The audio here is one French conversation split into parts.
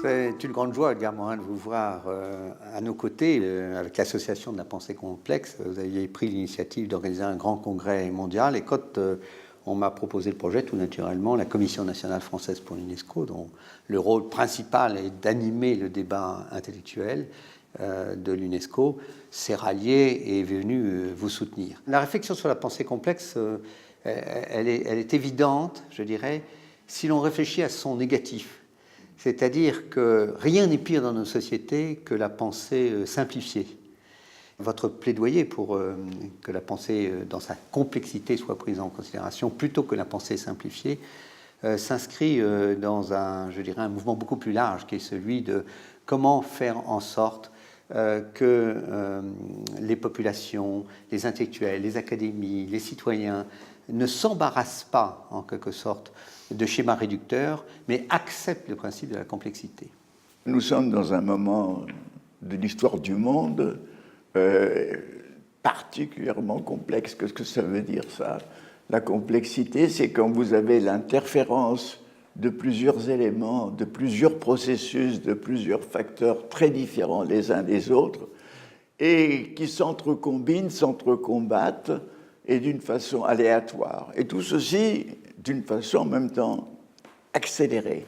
C'est une grande joie, Edgar Morin, de vous voir à nos côtés avec l'Association de la pensée complexe. Vous aviez pris l'initiative d'organiser un grand congrès mondial et quand on m'a proposé le projet, tout naturellement, la Commission nationale française pour l'UNESCO, dont le rôle principal est d'animer le débat intellectuel de l'UNESCO, s'est rallié et est venu vous soutenir. La réflexion sur la pensée complexe, elle est évidente, je dirais, si l'on réfléchit à son négatif. C'est-à-dire que rien n'est pire dans nos sociétés que la pensée simplifiée. Votre plaidoyer pour que la pensée dans sa complexité soit prise en considération plutôt que la pensée simplifiée s'inscrit dans un mouvement beaucoup plus large qui est celui de comment faire en sorte que les populations, les intellectuels, les académies, les citoyens ne s'embarrassent pas en quelque sorte de schémas réducteurs, mais acceptent le principe de la complexité. Nous sommes dans un moment de l'histoire du monde particulièrement complexe. Qu'est-ce que ça veut dire, ça? La complexité, c'est quand vous avez l'interférence de plusieurs éléments, de plusieurs processus, de plusieurs facteurs très différents les uns des autres, et qui s'entrecombinent, s'entrecombattent, et d'une façon aléatoire. Et tout ceci d'une façon en même temps accélérée.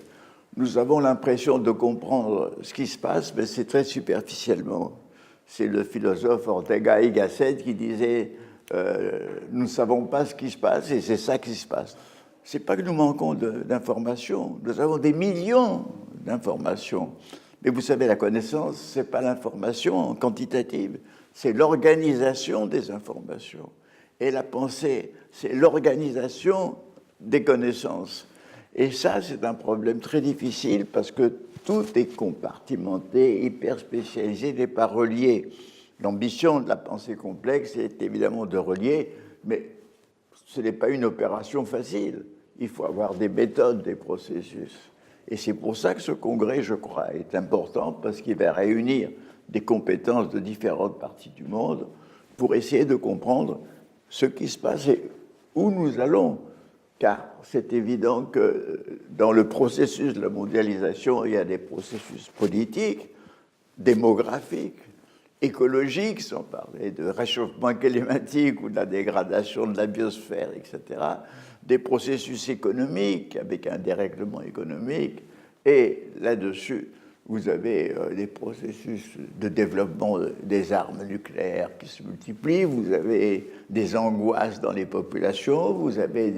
Nous avons l'impression de comprendre ce qui se passe, mais c'est très superficiellement. C'est le philosophe Ortega y Gasset qui disait nous ne savons pas ce qui se passe et c'est ça qui se passe. Ce n'est pas que nous manquons d'informations, nous avons des millions d'informations. Mais vous savez, la connaissance, ce n'est pas l'information quantitative, c'est l'organisation des informations. Et la pensée, c'est l'organisation des connaissances. Et ça, c'est un problème très difficile parce que tout est compartimenté, hyper spécialisé, n'est pas relié. L'ambition de la pensée complexe est évidemment de relier, mais ce n'est pas une opération facile. Il faut avoir des méthodes, des processus. Et c'est pour ça que ce congrès, je crois, est important parce qu'il va réunir des compétences de différentes parties du monde pour essayer de comprendre ce qui se passe et où nous allons. Car c'est évident que dans le processus de la mondialisation, il y a des processus politiques, démographiques, écologiques, sans parler de réchauffement climatique ou de la dégradation de la biosphère, etc., des processus économiques avec un dérèglement économique, et là-dessus, vous avez des processus de développement des armes nucléaires qui se multiplient, vous avez des angoisses dans les populations, vous avez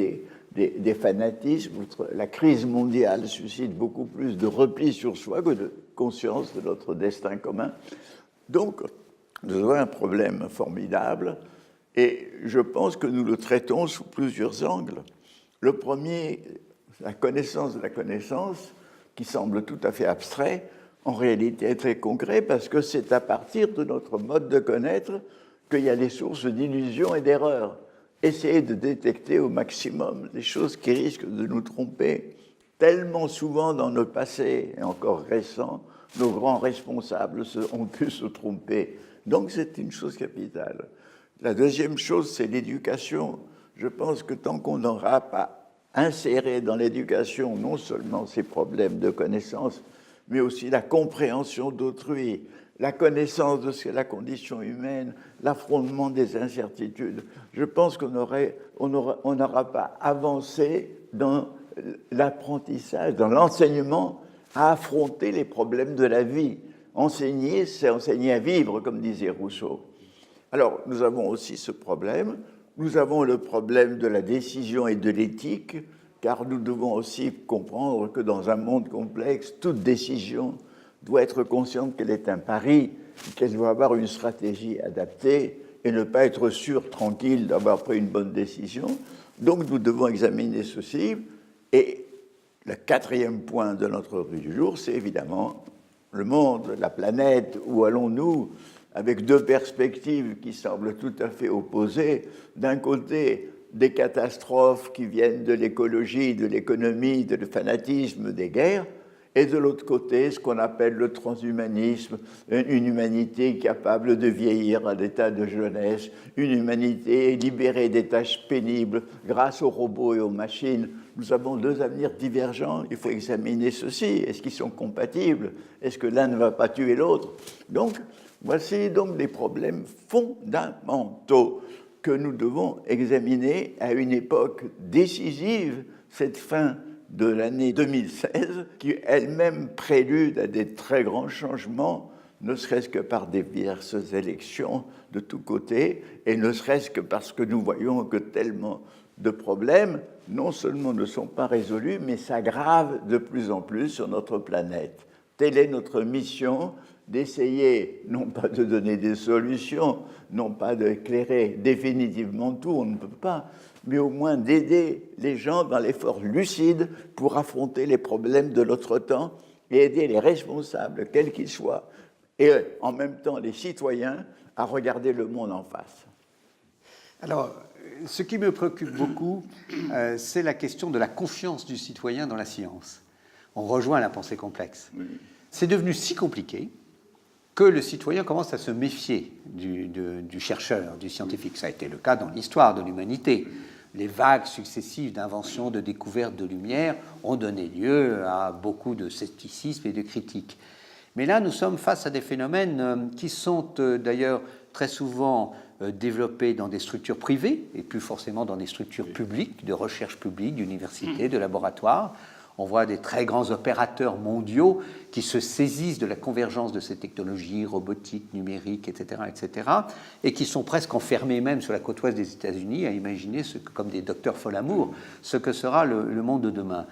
des fanatismes. La crise mondiale suscite beaucoup plus de repli sur soi que de conscience de notre destin commun. Donc, nous avons un problème formidable et je pense que nous le traitons sous plusieurs angles. Le premier, la connaissance de la connaissance, qui semble tout à fait abstrait, en réalité est très concret parce que c'est à partir de notre mode de connaître qu'il y a des sources d'illusions et d'erreurs. Essayer de détecter au maximum les choses qui risquent de nous tromper. Tellement souvent dans le passé, et encore récent, nos grands responsables ont pu se tromper. Donc c'est une chose capitale. La deuxième chose, c'est l'éducation. Je pense que tant qu'on n'aura pas inséré dans l'éducation non seulement ces problèmes de connaissance, mais aussi la compréhension d'autrui, la connaissance de ce qu'est la condition humaine, l'affrontement des incertitudes. Je pense qu'on n'aura pas avancé dans l'apprentissage, dans l'enseignement, à affronter les problèmes de la vie. Enseigner, c'est enseigner à vivre, comme disait Rousseau. Alors, nous avons aussi ce problème. Nous avons le problème de la décision et de l'éthique, car nous devons aussi comprendre que dans un monde complexe, toute décision doit être consciente qu'elle est un pari, qu'elle doit avoir une stratégie adaptée et ne pas être sûre, tranquille, d'avoir pris une bonne décision. Donc nous devons examiner ceci. Et le quatrième point de notre revue du jour, c'est évidemment le monde, la planète, où allons-nous, avec deux perspectives qui semblent tout à fait opposées. D'un côté, des catastrophes qui viennent de l'écologie, de l'économie, de le fanatisme, des guerres, et de l'autre côté, ce qu'on appelle le transhumanisme, une humanité capable de vieillir à l'état de jeunesse, une humanité libérée des tâches pénibles grâce aux robots et aux machines. Nous avons deux avenirs divergents, il faut examiner ceci. Est-ce qu'ils sont compatibles? Est-ce que l'un ne va pas tuer l'autre? Donc, voici donc des problèmes fondamentaux que nous devons examiner à une époque décisive, cette fin de l'année 2016, qui elle-même prélude à des très grands changements, ne serait-ce que par des diverses élections de tous côtés, et ne serait-ce que parce que nous voyons que tellement de problèmes, non seulement ne sont pas résolus, mais s'aggravent de plus en plus sur notre planète. Telle est notre mission, d'essayer, non pas de donner des solutions, non pas d'éclairer définitivement tout, on ne peut pas, mais au moins d'aider les gens dans l'effort lucide pour affronter les problèmes de notre temps et aider les responsables, quels qu'ils soient, et en même temps les citoyens, à regarder le monde en face. Alors, ce qui me préoccupe beaucoup, c'est la question de la confiance du citoyen dans la science. On rejoint la pensée complexe. Oui. C'est devenu si compliqué que le citoyen commence à se méfier du chercheur, du scientifique. Ça a été le cas dans l'histoire de l'humanité. Les vagues successives d'inventions, de découvertes de lumière ont donné lieu à beaucoup de scepticisme et de critiques. Mais là, nous sommes face à des phénomènes qui sont d'ailleurs très souvent développés dans des structures privées, et plus forcément dans des structures publiques, de recherche publique, d'universités, de laboratoires. On voit des très grands opérateurs mondiaux qui se saisissent de la convergence de ces technologies robotiques, numériques, etc., et qui sont presque enfermés même sur la côte ouest des États-Unis à imaginer, comme des docteurs Folamour, ce que sera le monde de demain.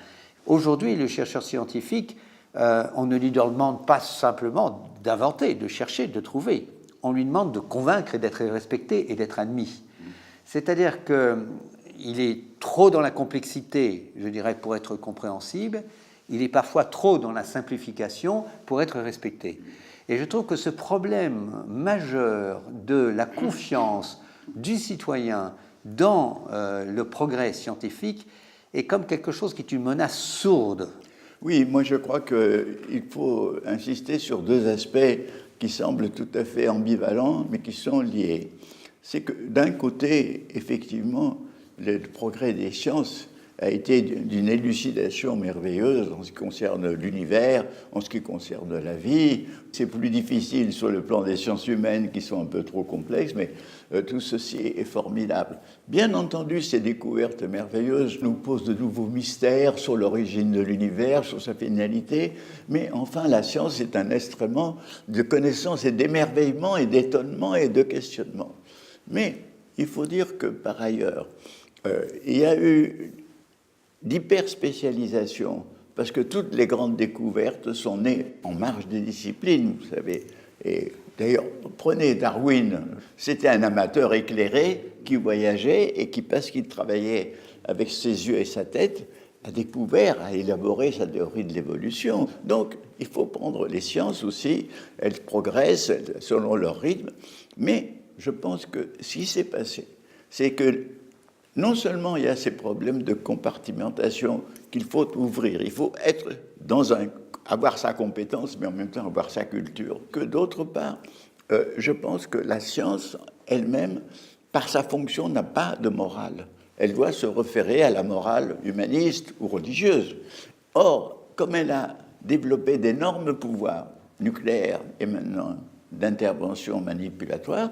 Aujourd'hui, le chercheur scientifique, on ne lui demande pas simplement d'inventer, de chercher, de trouver. On lui demande de convaincre et d'être respecté et d'être admis. C'est-à-dire que il est trop dans la complexité, je dirais, pour être compréhensible. Il est parfois trop dans la simplification pour être respecté. Et je trouve que ce problème majeur de la confiance du citoyen dans le progrès scientifique est comme quelque chose qui est une menace sourde. Oui, moi je crois qu'il faut insister sur deux aspects qui semblent tout à fait ambivalents, mais qui sont liés. C'est que d'un côté, effectivement, le progrès des sciences a été d'une élucidation merveilleuse en ce qui concerne l'univers, en ce qui concerne la vie. C'est plus difficile sur le plan des sciences humaines qui sont un peu trop complexes, mais tout ceci est formidable. Bien entendu, ces découvertes merveilleuses nous posent de nouveaux mystères sur l'origine de l'univers, sur sa finalité, mais enfin, la science est un instrument de connaissance et d'émerveillement et d'étonnement et de questionnement. Mais il faut dire que, par ailleurs, il y a eu d'hyperspécialisation, parce que toutes les grandes découvertes sont nées en marge des disciplines, vous savez. Et d'ailleurs, prenez Darwin, c'était un amateur éclairé qui voyageait et qui, parce qu'il travaillait avec ses yeux et sa tête, a découvert, a élaboré sa théorie de l'évolution. Donc, il faut prendre les sciences aussi, elles progressent selon leur rythme, mais je pense que ce qui s'est passé, c'est que non seulement il y a ces problèmes de compartimentation qu'il faut ouvrir, il faut être avoir sa compétence, mais en même temps avoir sa culture, que d'autre part, je pense que la science elle-même, par sa fonction, n'a pas de morale. Elle doit se référer à la morale humaniste ou religieuse. Or, comme elle a développé d'énormes pouvoirs nucléaires et maintenant d'intervention manipulatoire,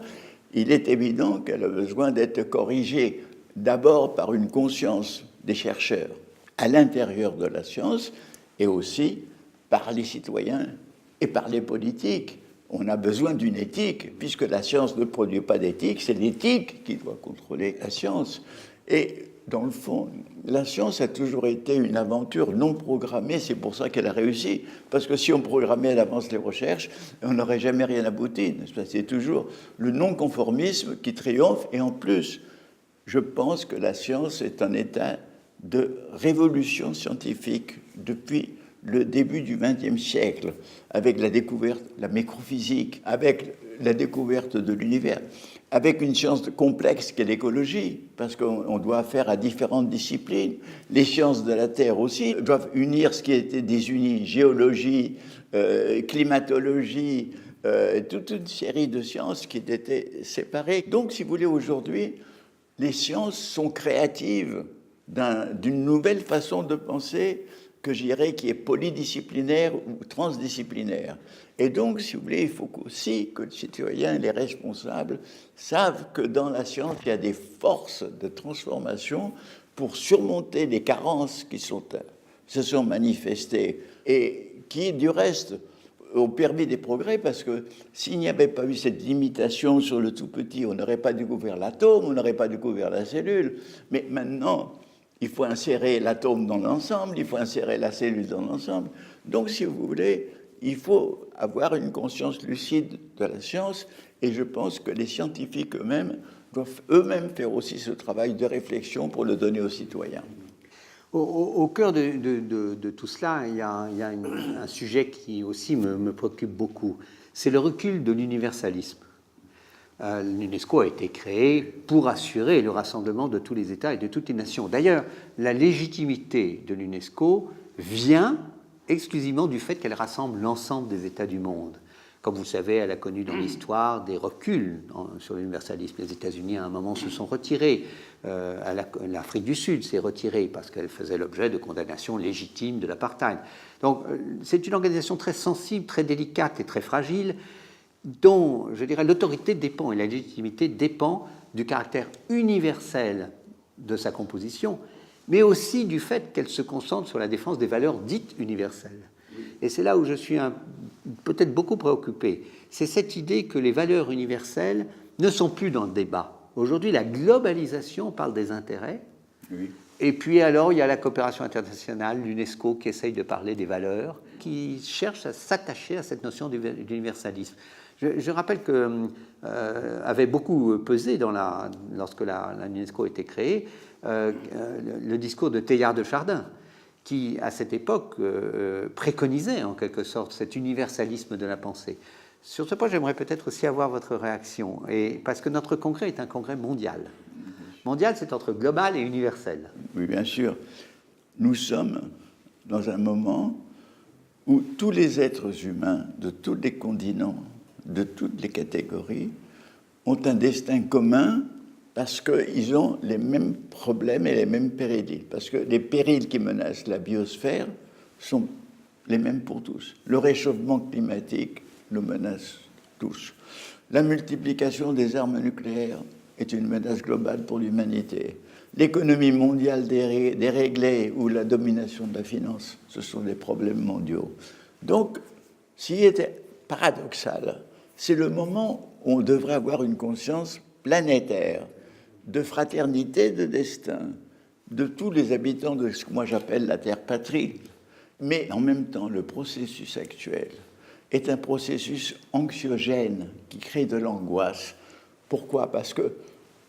il est évident qu'elle a besoin d'être corrigée d'abord par une conscience des chercheurs à l'intérieur de la science et aussi par les citoyens et par les politiques. On a besoin d'une éthique, puisque la science ne produit pas d'éthique, c'est l'éthique qui doit contrôler la science. Et dans le fond, la science a toujours été une aventure non programmée, c'est pour ça qu'elle a réussi. Parce que si on programmait à l'avance les recherches, on n'aurait jamais rien abouti. C'est toujours le non-conformisme qui triomphe, et en plus, je pense que la science est un état de révolution scientifique depuis le début du XXe siècle, avec la découverte, la microphysique, avec la découverte de l'univers, avec une science complexe qu'est l'écologie, parce qu'on doit affaire à différentes disciplines. Les sciences de la Terre aussi doivent unir ce qui était désuni, géologie, climatologie, toute une série de sciences qui étaient séparées. Donc, si vous voulez, aujourd'hui, les sciences sont créatives d'une nouvelle façon de penser que je dirais qui est polydisciplinaire ou transdisciplinaire. Et donc, si vous voulez, il faut aussi que le citoyen et les responsables savent que dans la science, il y a des forces de transformation pour surmonter les carences qui se sont manifestées et qui, du reste, ont permis des progrès, parce que s'il n'y avait pas eu cette limitation sur le tout petit, on n'aurait pas découvert l'atome, on n'aurait pas découvert la cellule. Mais maintenant, il faut insérer l'atome dans l'ensemble, il faut insérer la cellule dans l'ensemble. Donc, si vous voulez, il faut avoir une conscience lucide de la science, et je pense que les scientifiques eux-mêmes doivent eux-mêmes faire aussi ce travail de réflexion pour le donner aux citoyens. Au cœur de tout cela, il y a un sujet qui aussi me préoccupe beaucoup. C'est le recul de l'universalisme. L'UNESCO a été créé pour assurer le rassemblement de tous les États et de toutes les nations. D'ailleurs, la légitimité de l'UNESCO vient exclusivement du fait qu'elle rassemble l'ensemble des États du monde. Comme vous le savez, elle a connu dans l'histoire des reculs sur l'universalisme. Les États-Unis, à un moment, se sont retirés. L'Afrique du Sud s'est retirée parce qu'elle faisait l'objet de condamnations légitimes de l'apartheid. Donc, c'est une organisation très sensible, très délicate et très fragile, dont, je dirais, l'autorité dépend et la légitimité dépend du caractère universel de sa composition, mais aussi du fait qu'elle se concentre sur la défense des valeurs dites universelles. Et c'est là où je suis peut-être beaucoup préoccupé. C'est cette idée que les valeurs universelles ne sont plus dans le débat. Aujourd'hui, la globalisation parle des intérêts. Oui. Et puis alors, il y a la coopération internationale, l'UNESCO, qui essaye de parler des valeurs, qui cherche à s'attacher à cette notion d'universalisme. Je rappelle que avait beaucoup pesé lorsque l'UNESCO a été créée, le discours de Teilhard de Chardin, qui, à cette époque, préconisait en quelque sorte cet universalisme de la pensée. Sur ce point, j'aimerais peut-être aussi avoir votre réaction, parce que notre congrès est un congrès mondial. Mondial, c'est entre global et universel. Oui, bien sûr. Nous sommes dans un moment où tous les êtres humains de tous les continents, de toutes les catégories, ont un destin commun parce qu'ils ont les mêmes problèmes et les mêmes périls. Parce que les périls qui menacent la biosphère sont les mêmes pour tous. Le réchauffement climatique nous menace tous. La multiplication des armes nucléaires est une menace globale pour l'humanité. L'économie mondiale déréglée ou la domination de la finance, ce sont des problèmes mondiaux. Donc, s'il était paradoxal, c'est le moment où on devrait avoir une conscience planétaire, de fraternité, de destin, de tous les habitants de ce que moi j'appelle la terre-patrie. Mais en même temps, le processus actuel est un processus anxiogène qui crée de l'angoisse. Pourquoi ? Parce que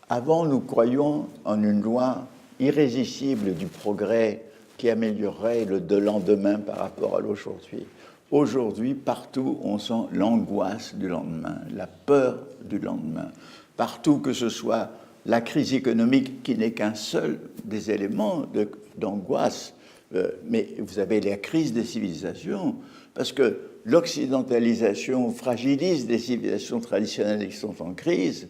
avant, nous croyions en une loi irrésistible du progrès qui améliorerait le lendemain par rapport à l'aujourd'hui. Aujourd'hui, partout, on sent l'angoisse du lendemain, la peur du lendemain. Partout, que ce soit la crise économique, qui n'est qu'un seul des éléments d'angoisse, mais vous avez la crise des civilisations, parce que l'occidentalisation fragilise des civilisations traditionnelles qui sont en crise,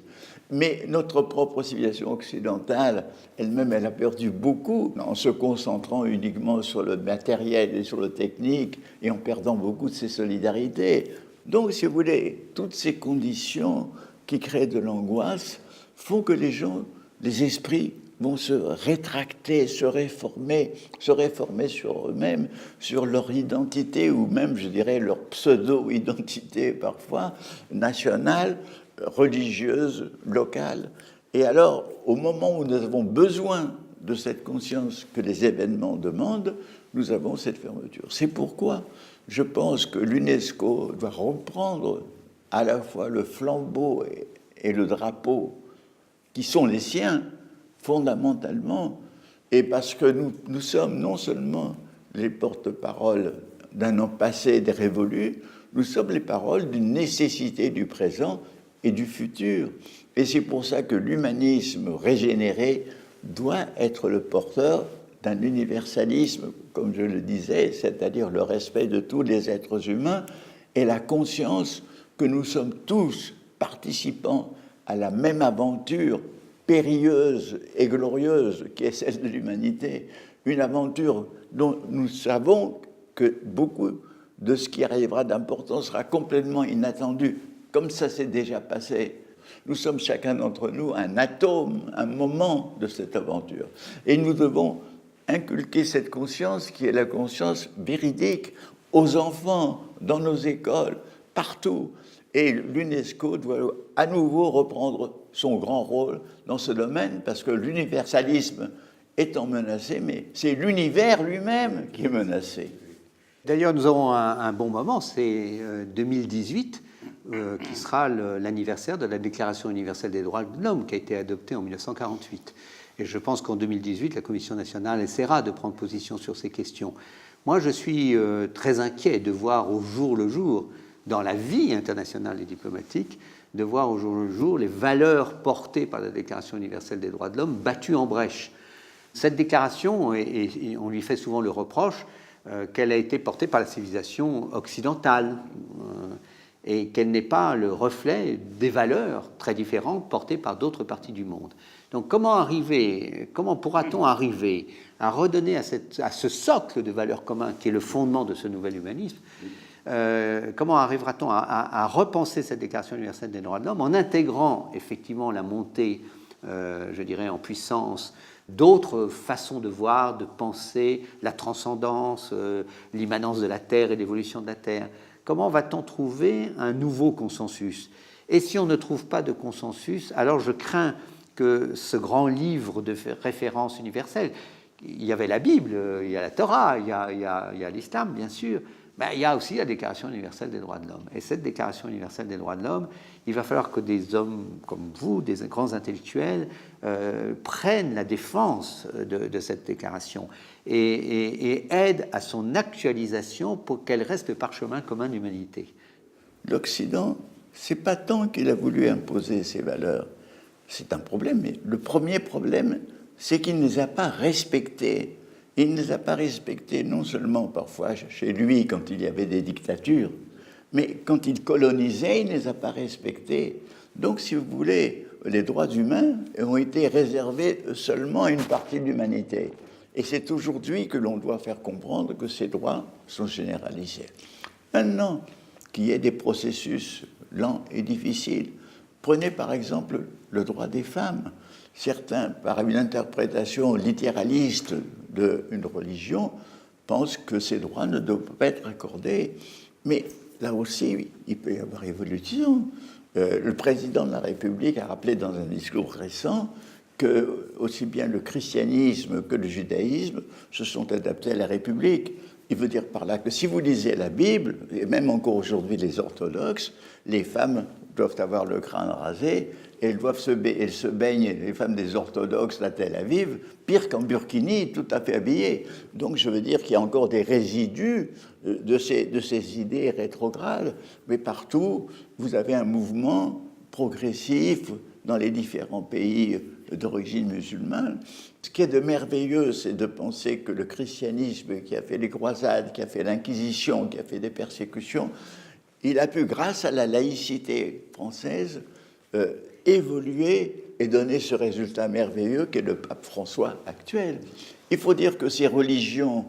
mais notre propre civilisation occidentale, elle-même, elle a perdu beaucoup en se concentrant uniquement sur le matériel et sur le technique et en perdant beaucoup de ses solidarités. Donc, si vous voulez, toutes ces conditions qui créent de l'angoisse font que les gens, les esprits, vont se rétracter, se réformer sur eux-mêmes, sur leur identité ou même, je dirais, leur pseudo-identité parfois nationale, religieuse, locale. Et alors, au moment où nous avons besoin de cette conscience que les événements demandent, nous avons cette fermeture. C'est pourquoi je pense que l'UNESCO doit reprendre à la fois le flambeau et le drapeau qui sont les siens, fondamentalement, et parce que nous sommes non seulement les porte-paroles d'un an passé, des révolus, nous sommes les paroles d'une nécessité du présent et du futur. Et c'est pour ça que l'humanisme régénéré doit être le porteur d'un universalisme, comme je le disais, c'est-à-dire le respect de tous les êtres humains et la conscience que nous sommes tous participants à la même aventure périlleuse et glorieuse qui est celle de l'humanité, une aventure dont nous savons que beaucoup de ce qui arrivera d'important sera complètement inattendu, comme ça s'est déjà passé. Nous sommes chacun d'entre nous un atome, un moment de cette aventure. Et nous devons inculquer cette conscience qui est la conscience véridique aux enfants, dans nos écoles, partout. Et l'UNESCO doit à nouveau reprendre son grand rôle dans ce domaine, parce que l'universalisme étant menacé, mais c'est l'univers lui-même qui est menacé. D'ailleurs, nous avons un bon moment, c'est 2018, qui sera l'anniversaire de la Déclaration universelle des droits de l'homme, qui a été adoptée en 1948. Et je pense qu'en 2018, la Commission nationale essaiera de prendre position sur ces questions. Moi, je suis très inquiet de voir au jour le jour, dans la vie internationale et diplomatique, de voir au jour le jour les valeurs portées par la Déclaration universelle des droits de l'homme battues en brèche. Cette déclaration, et on lui fait souvent le reproche, qu'elle a été portée par la civilisation occidentale et qu'elle n'est pas le reflet des valeurs très différentes portées par d'autres parties du monde. Donc comment pourra-t-on arriver à redonner à ce socle de valeurs communes qui est le fondement de ce nouvel humanisme, comment arrivera-t-on à repenser cette Déclaration universelle des droits de l'homme en intégrant effectivement la montée, je dirais, en puissance d'autres façons de voir, de penser, la transcendance, l'immanence de la Terre et l'évolution de la Terre. Comment va-t-on trouver un nouveau consensus? Et si on ne trouve pas de consensus, alors je crains que ce grand livre de référence universelle, il y avait la Bible, il y a la Torah, il y a l'islam, bien sûr, mais il y a aussi la Déclaration universelle des droits de l'homme. Et cette Déclaration universelle des droits de l'homme, il va falloir que des hommes comme vous, des grands intellectuels, prennent la défense de cette déclaration et aident à son actualisation pour qu'elle reste le parchemin commun de l'humanité. L'Occident, c'est pas tant qu'il a voulu imposer ses valeurs. C'est un problème, mais le premier problème, c'est qu'il ne les a pas respectées. Il ne les a pas respectées non seulement parfois chez lui quand il y avait des dictatures, mais quand il colonisait, il ne les a pas respectées. Donc, si vous voulez, les droits humains ont été réservés seulement à une partie de l'humanité. Et c'est aujourd'hui que l'on doit faire comprendre que ces droits sont généralisés. Maintenant, qu'il y ait des processus lents et difficiles, prenez par exemple le droit des femmes. Certains, par une interprétation littéraliste d'une religion, pensent que ces droits ne doivent pas être accordés. Mais là aussi, il peut y avoir évolution. Le président de la République a rappelé dans un discours récent que aussi bien le christianisme que le judaïsme se sont adaptés à la République. Il veut dire par là que si vous lisez la Bible, et même encore aujourd'hui les orthodoxes, les femmes doivent avoir le crâne rasé et elles se baignent, les femmes des orthodoxes à Tel Aviv, pire qu'en burkini, tout à fait habillées. Donc je veux dire qu'il y a encore des résidus de ces idées rétrogrades, mais partout, vous avez un mouvement progressif dans les différents pays d'origine musulmane. Ce qui est de merveilleux, c'est de penser que le christianisme qui a fait les croisades, qui a fait l'Inquisition, qui a fait des persécutions, il a pu, grâce à la laïcité française, évoluer et donner ce résultat merveilleux qu'est le pape François actuel. Il faut dire que ces religions,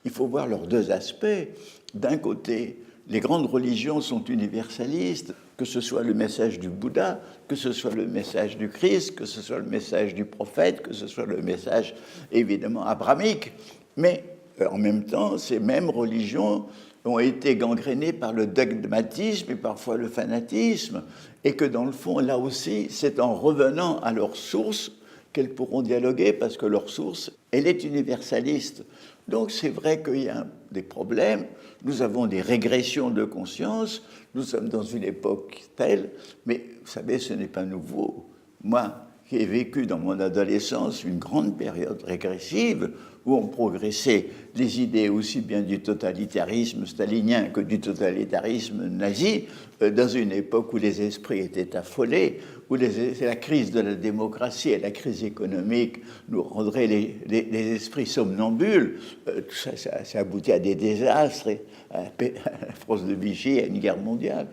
il faut voir leurs deux aspects. D'un côté, les grandes religions sont universalistes, que ce soit le message du Bouddha, que ce soit le message du Christ, que ce soit le message du prophète, que ce soit le message évidemment abrahamique. Mais en même temps, ces mêmes religions ont été gangrénées par le dogmatisme et parfois le fanatisme, et que dans le fond, là aussi, c'est en revenant à leur source qu'elles pourront dialoguer, parce que leur source, elle est universaliste. Donc c'est vrai qu'il y a des problèmes, nous avons des régressions de conscience, nous sommes dans une époque telle, mais vous savez, ce n'est pas nouveau. Moi, qui ai vécu dans mon adolescence une grande période régressive où ont progressé les idées aussi bien du totalitarisme stalinien que du totalitarisme nazi, dans une époque où les esprits étaient affolés, où la crise de la démocratie et la crise économique nous rendraient les esprits somnambules. Tout ça, ça aboutit à des désastres, à la France de Vichy, à une guerre mondiale.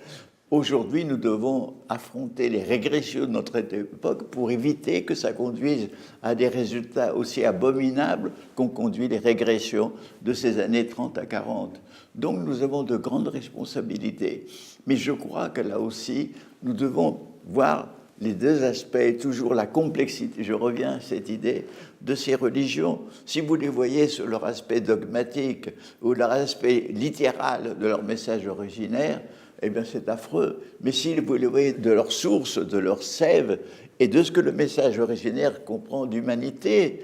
Aujourd'hui, nous devons affronter les régressions de notre époque pour éviter que ça conduise à des résultats aussi abominables qu'ont conduit les régressions de ces années 30 à 40. Donc nous avons de grandes responsabilités. Mais je crois que là aussi, nous devons voir les deux aspects, toujours la complexité, je reviens à cette idée de ces religions. Si vous les voyez sur leur aspect dogmatique ou leur aspect littéral de leur message originaire, eh bien c'est affreux. Mais si vous les voyez de leur source, de leur sève, et de ce que le message originaire comprend d'humanité,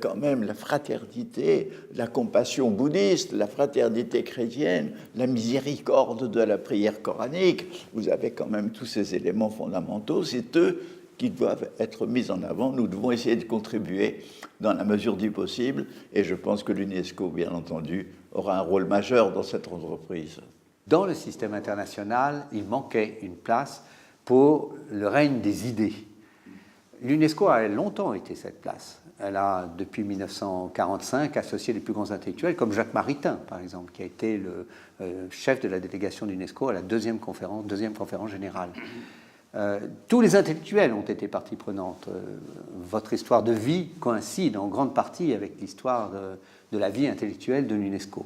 quand même la fraternité, la compassion bouddhiste, la fraternité chrétienne, la miséricorde de la prière coranique, vous avez quand même tous ces éléments fondamentaux, c'est eux qui doivent être mis en avant. Nous devons essayer de contribuer dans la mesure du possible, et je pense que l'UNESCO, bien entendu, aura un rôle majeur dans cette entreprise. Dans le système international, il manquait une place pour le règne des idées. L'UNESCO a longtemps été cette place. Elle a, depuis 1945, associé les plus grands intellectuels, comme Jacques Maritain, par exemple, qui a été le chef de la délégation de l'UNESCO à la deuxième conférence générale. Tous les intellectuels ont été partie prenante. Votre histoire de vie coïncide en grande partie avec l'histoire de la vie intellectuelle de l'UNESCO.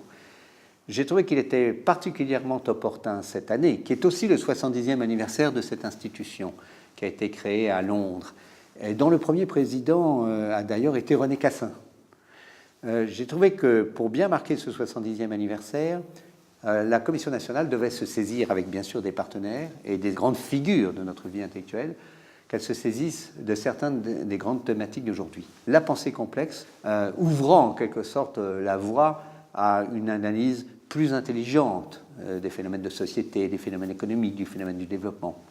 J'ai trouvé qu'il était particulièrement opportun cette année, qui est aussi le 70e anniversaire de cette institution, qui a été créée à Londres, et dont le premier président a d'ailleurs été René Cassin. J'ai trouvé que pour bien marquer ce 70e anniversaire, la Commission nationale devait se saisir, avec bien sûr des partenaires et des grandes figures de notre vie intellectuelle, qu'elle se saisisse de certaines des grandes thématiques d'aujourd'hui. La pensée complexe, ouvrant en quelque sorte la voie à une analyse plus intelligente des phénomènes de société, des phénomènes économiques, du phénomène du développement.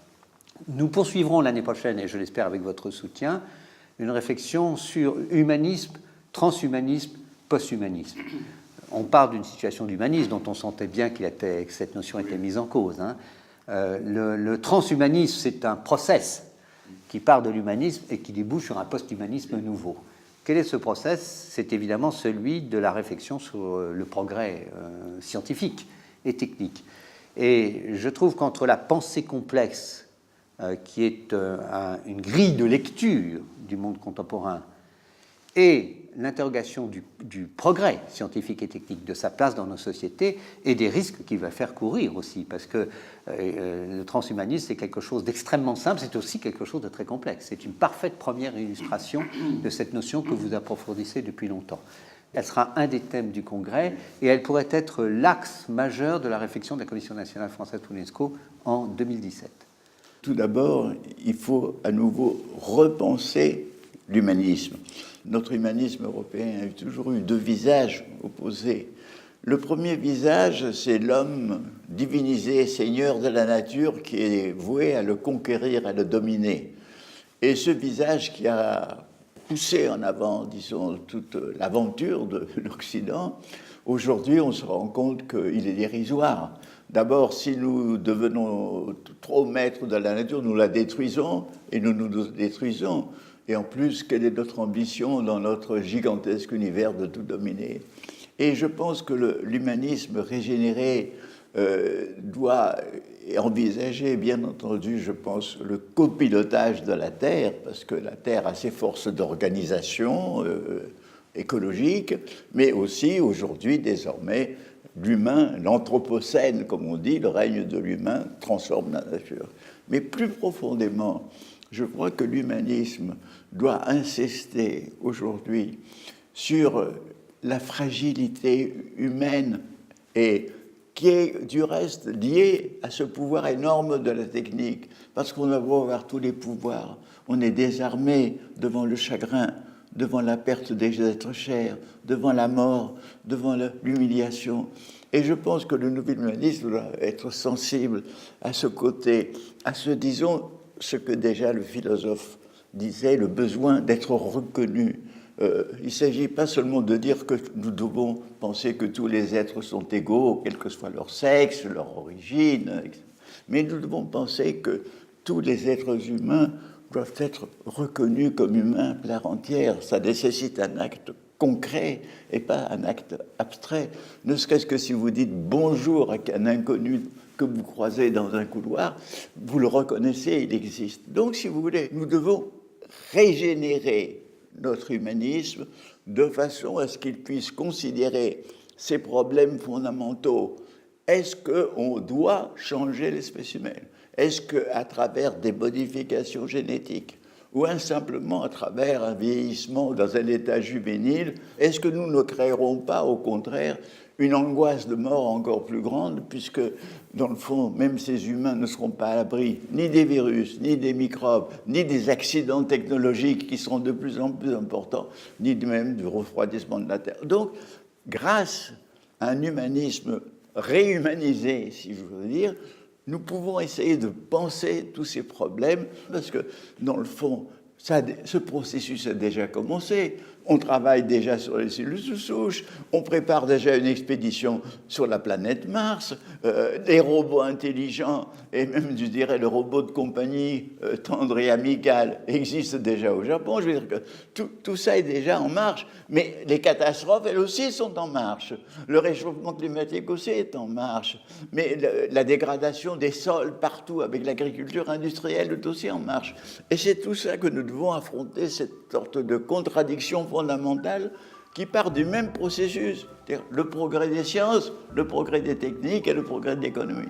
Nous poursuivrons l'année prochaine, et je l'espère avec votre soutien, une réflexion sur humanisme, transhumanisme, posthumanisme. On parle d'une situation d'humanisme dont on sentait bien que cette notion était mise en cause. Le transhumanisme, c'est un process qui part de l'humanisme et qui débouche sur un posthumanisme nouveau. Quel est ce process? C'est évidemment celui de la réflexion sur le progrès scientifique et technique. Et je trouve qu'entre la pensée complexe, qui est une grille de lecture du monde contemporain, et l'interrogation du progrès scientifique et technique, de sa place dans nos sociétés, et des risques qu'il va faire courir aussi, parce que le transhumanisme, c'est quelque chose d'extrêmement simple, c'est aussi quelque chose de très complexe. C'est une parfaite première illustration de cette notion que vous approfondissez depuis longtemps. Elle sera un des thèmes du Congrès, et elle pourrait être l'axe majeur de la réflexion de la Commission nationale française pour l'UNESCO en 2017. Tout d'abord, il faut à nouveau repenser l'humanisme. Notre humanisme européen a toujours eu deux visages opposés. Le premier visage, c'est l'homme divinisé, seigneur de la nature, qui est voué à le conquérir, à le dominer. Et ce visage qui a poussé en avant, disons, toute l'aventure de l'Occident, aujourd'hui, on se rend compte qu'il est dérisoire. D'abord, si nous devenons trop maîtres de la nature, nous la détruisons et nous nous détruisons. Et en plus, quelle est notre ambition dans notre gigantesque univers de tout dominer? Et je pense que l'humanisme régénéré doit envisager, bien entendu, je pense, le copilotage de la Terre, parce que la Terre a ses forces d'organisation écologique, mais aussi, aujourd'hui, désormais, l'humain, l'anthropocène, comme on dit, le règne de l'humain, transforme la nature. Mais plus profondément, je crois que l'humanisme doit insister aujourd'hui sur la fragilité humaine et qui est du reste liée à ce pouvoir énorme de la technique. Parce qu'on a beau avoir tous les pouvoirs, on est désarmé devant le chagrin, devant la perte des êtres chers, devant la mort, devant l'humiliation. Et je pense que le nouvel humanisme doit être sensible à ce côté, à ce, disons, ce que déjà le philosophe disait le besoin d'être reconnu. Il ne s'agit pas seulement de dire que nous devons penser que tous les êtres sont égaux, quel que soit leur sexe, leur origine, mais nous devons penser que tous les êtres humains doivent être reconnus comme humains à part entière. Ça nécessite un acte concret et pas un acte abstrait. Ne serait-ce que si vous dites bonjour à un inconnu que vous croisez dans un couloir, vous le reconnaissez, il existe. Donc, si vous voulez, nous devons régénérer notre humanisme de façon à ce qu'il puisse considérer ces problèmes fondamentaux. Est-ce qu'on doit changer l'espèce humaine? Est-ce qu'à travers des modifications génétiques ou simplement à travers un vieillissement dans un état juvénile, est-ce que nous ne créerons pas, au contraire, une angoisse de mort encore plus grande, puisque, dans le fond, même ces humains ne seront pas à l'abri ni des virus, ni des microbes, ni des accidents technologiques qui seront de plus en plus importants, ni même du refroidissement de la Terre. Donc, grâce à un humanisme réhumanisé, si je veux dire, nous pouvons essayer de penser tous ces problèmes, parce que, dans le fond, ce processus a déjà commencé. On travaille déjà sur les cellules sous souche, on prépare déjà une expédition sur la planète Mars, les robots intelligents, et même, je dirais, le robot de compagnie tendre et amical existe déjà au Japon. Je veux dire que tout ça est déjà en marche, mais les catastrophes, elles aussi, sont en marche. Le réchauffement climatique aussi est en marche, mais la dégradation des sols partout avec l'agriculture industrielle est aussi en marche. Et c'est tout ça que nous devons affronter, cette sorte de contradiction fondamentale qui part du même processus, c'est-à-dire le progrès des sciences, le progrès des techniques et le progrès de l'économie.